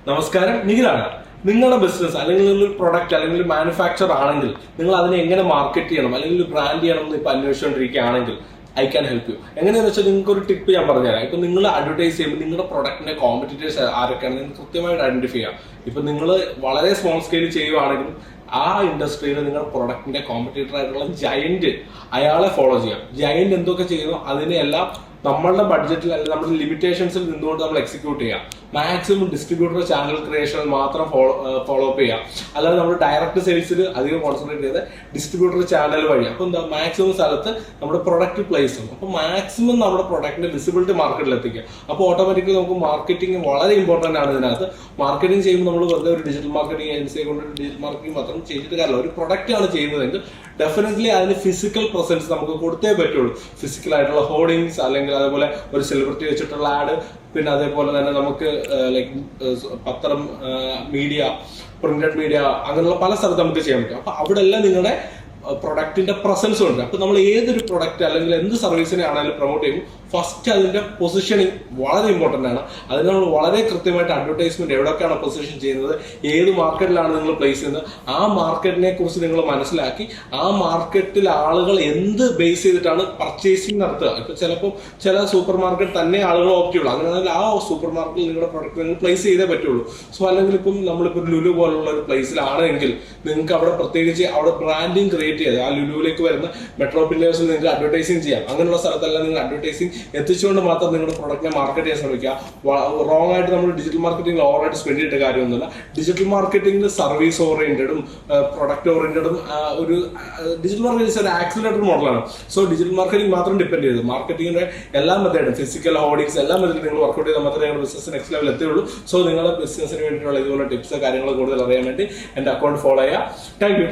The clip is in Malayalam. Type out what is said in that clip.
നമസ്കാരം, നിഖിലാണ്. നിങ്ങളുടെ ബിസിനസ് അല്ലെങ്കിൽ ഒരു പ്രൊഡക്റ്റ് അല്ലെങ്കിൽ ഒരു മാനുഫാക്ചർ ആണെങ്കിൽ നിങ്ങൾ അതിനെ എങ്ങനെ മാർക്കറ്റ് ചെയ്യണം അല്ലെങ്കിൽ ഒരു ബ്രാൻഡ് ചെയ്യണം എന്ന് ഇപ്പൊ അന്വേഷിച്ചുകൊണ്ടിരിക്കുകയാണെങ്കിൽ ഐ ക്യാൻ ഹെൽപ്പ് യു. എങ്ങനെയാണെന്ന് വെച്ചാൽ നിങ്ങൾക്ക് ഒരു ടിപ്പ് ഞാൻ പറഞ്ഞുതരാം. ഇപ്പൊ നിങ്ങൾ അഡ്വർടൈസ് ചെയ്യുമ്പോൾ നിങ്ങളുടെ പ്രൊഡക്റ്റിന്റെ കോമ്പറ്റീറ്റേഴ്സ് ആരൊക്കെയാണ് നിങ്ങൾ കൃത്യമായിട്ട് ഐഡന്റിഫൈ ചെയ്യാം. ഇപ്പൊ നിങ്ങൾ വളരെ സ്മോൾ സ്കെയിൽ ചെയ്യുവാണെങ്കിലും ആ ഇൻഡസ്ട്രിയിൽ നിങ്ങളുടെ പ്രൊഡക്റ്റിന്റെ കോമ്പറ്റീറ്റർ ആയിട്ടുള്ള ജയന്റ് അയാളെ ഫോളോ ചെയ്യാം. ജയന്റ് എന്തൊക്കെ ചെയ്യുന്നു അതിനെല്ലാം നമ്മളുടെ ബഡ്ജറ്റിൽ അല്ലെങ്കിൽ നമ്മുടെ ലിമിറ്റേഷൻസിൽ നിന്നുകൊണ്ട് നമ്മൾ എക്സിക്യൂട്ട് ചെയ്യാം. മാക്സിമം ഡിസ്ട്രിബ്യൂട്ടർ ചാനൽ ക്രിയേഷൻ മാത്രം ഫോളോ അപ്പ് ചെയ്യാം. അല്ലാതെ നമ്മൾ ഡയറക്റ്റ് സെയിൽസിൽ അധികം കോൺസെൻട്രേറ്റ് ചെയ്ത് ഡിസ്ട്രിബ്യൂട്ടർ ചാനൽ വഴി അപ്പോൾ എന്താ മാക്സിമം സ്ഥലത്ത് നമ്മുടെ പ്രൊഡക്റ്റ് പ്ലേസ് ചെയ്യും. അപ്പോൾ മാക്സിമം നമ്മുടെ പ്രൊഡക്റ്റിന്റെ വിസിബിലിറ്റി മാർക്കറ്റിൽ എത്തിക്കുക. അപ്പോൾ ഓട്ടോമാറ്റിക്കലി നമുക്ക് മാർക്കറ്റിംഗ് വളരെ ഇമ്പോർട്ടന്റ് ആണ്. ഇതിനകത്ത് മാർക്കറ്റിംഗ് ചെയ്യുമ്പോൾ നമ്മൾ വെറുതെ ഒരു ഡിജിറ്റൽ മാർക്കറ്റിംഗ് ഏജൻസിയെ കൊണ്ട് ഡിജിറ്റൽ മാർക്കറ്റിംഗ് മാത്രം ചെയ്തിട്ട് കാര്യമില്ല. ഒരു പ്രൊഡക്റ്റ് ആണ് ചെയ്യുന്നതെങ്കിൽ ഡെഫിനറ്റ്ലി അതിന് ഫിസിക്കൽ പ്രസൻസ് നമുക്ക് കൊടുത്തേ പറ്റുള്ളൂ. ഫിസിക്കൽ ആയിട്ടുള്ള ഹോർഡിങ്സ് അല്ലെങ്കിൽ അതേപോലെ ഒരു സെലിബ്രിറ്റി വെച്ചിട്ടുള്ള ആഡ്, പിന്നെ അതേപോലെ തന്നെ നമുക്ക് ലൈക്ക് പത്രം, മീഡിയ, പ്രിന്റഡ് മീഡിയ, അങ്ങനെയുള്ള പല സ്ഥലത്ത് നമുക്ക് ചെയ്യാൻ പറ്റും. അപ്പൊ അവിടെ എല്ലാം നിങ്ങളുടെ പ്രൊഡക്റ്റിന്റെ പ്രസൻസ് ഉണ്ട്. അപ്പൊ നമ്മൾ ഏതൊരു പ്രൊഡക്റ്റ് അല്ലെങ്കിൽ എന്ത് സർവീസിനെ ആണെങ്കിലും പ്രൊമോട്ട് ചെയ്യും, ഫസ്റ്റ് അതിന്റെ പൊസിഷനിങ് വളരെ ഇമ്പോർട്ടന്റ് ആണ്. അതിന് നമ്മൾ വളരെ കൃത്യമായിട്ട് അഡ്വർടൈസ്മെന്റ് എവിടെയൊക്കെയാണ് പൊസിഷൻ ചെയ്യുന്നത്, ഏത് മാർക്കറ്റിലാണ് നിങ്ങൾ പ്ലേസ് ചെയ്യുന്നത്, ആ മാർക്കറ്റിനെ കുറിച്ച് നിങ്ങൾ മനസ്സിലാക്കി ആ മാർക്കറ്റിൽ ആളുകൾ എന്ത് ബേസ് ചെയ്തിട്ടാണ് പർച്ചേസിങ് നടത്തുക. ഇപ്പൊ ചിലപ്പോൾ ചില സൂപ്പർ മാർക്കറ്റ് തന്നെ ആളുകൾ ഓപ്റ്റ് ചെയ്യുള്ളൂ. അങ്ങനെയാണെങ്കിൽ ആ സൂപ്പർ മാർക്കറ്റിൽ നിങ്ങളുടെ പ്രൊഡക്റ്റ് നിങ്ങൾ പ്ലേസ് ചെയ്തേ പറ്റുള്ളൂ. സോ അല്ലെങ്കിൽ ഇപ്പം നമ്മളിപ്പോൾ ലുലു പോലുള്ള ഒരു പ്ലേസിലാണെങ്കിൽ നിങ്ങൾക്ക് അവിടെ പ്രത്യേകിച്ച് അവിടെ ബ്രാൻഡിങ് ക്രിയേറ്റ് ചെയ്ത് ആ ലുലുവിലേക്ക് വരുന്ന മെട്രോ പില്ലേഴ്സിൽ നിങ്ങൾക്ക് അഡ്വർടൈസിങ് ചെയ്യാം. അങ്ങനെയുള്ള സ്ഥലത്തെല്ലാം നിങ്ങൾ അഡ്വർടൈസിങ് എത്തിച്ചുകൊണ്ട് മാത്രം നിങ്ങളുടെ പ്രൊഡക്റ്റിനെ മാർക്കറ്റ് ചെയ്യാൻ ശ്രമിക്കുക. റോങ് ആയിട്ട് നമ്മൾ ഡിജിറ്റൽ മാർക്കറ്റിംഗ് ഓവറായിട്ട് സ്പെൻഡ് ചെയ്തിട്ട് കാര്യമൊന്നുമില്ല. ഡിജിറ്റൽ മാർക്കറ്റിംഗിൽ സർവീസ് ഓറിയന്റഡും പ്രൊഡക്റ്റ് ഓറിയന്റഡും ഒരു ഡിജിറ്റൽ മാർക്കറ്റിംഗ് ഒരു ആക്സിലേറ്റഡ് മോഡലാണ്. സോ ഡിജിറ്റൽ മാർക്കറ്റിംഗ് മാത്രം ഡിപ്പെൻഡ് ചെയ്തു മാർക്കറ്റിംഗിന്റെ എല്ലാ മെത്തേഡും ഫിസിക്കൽ ഹോർഡിങ്സ് എല്ലാ മെത്തേഡും നിങ്ങൾ വർക്ക്ഔട്ട് ചെയ്താൽ മാത്രമേ നിങ്ങളുടെ ബിസിനസ് നെക്സ്റ്റ് ലെവൽ എത്തുകയുള്ളൂ. സോ നിങ്ങളുടെ ബിസിനസിന് വേണ്ടിയിട്ടുള്ള ഇതുപോലെ ടിപ്സ് കാര്യങ്ങൾ കൂടുതൽ അറിയാൻ വേണ്ടി എന്റെ അക്കൗണ്ട് ഫോളോ ചെയ്യുക. Thank you.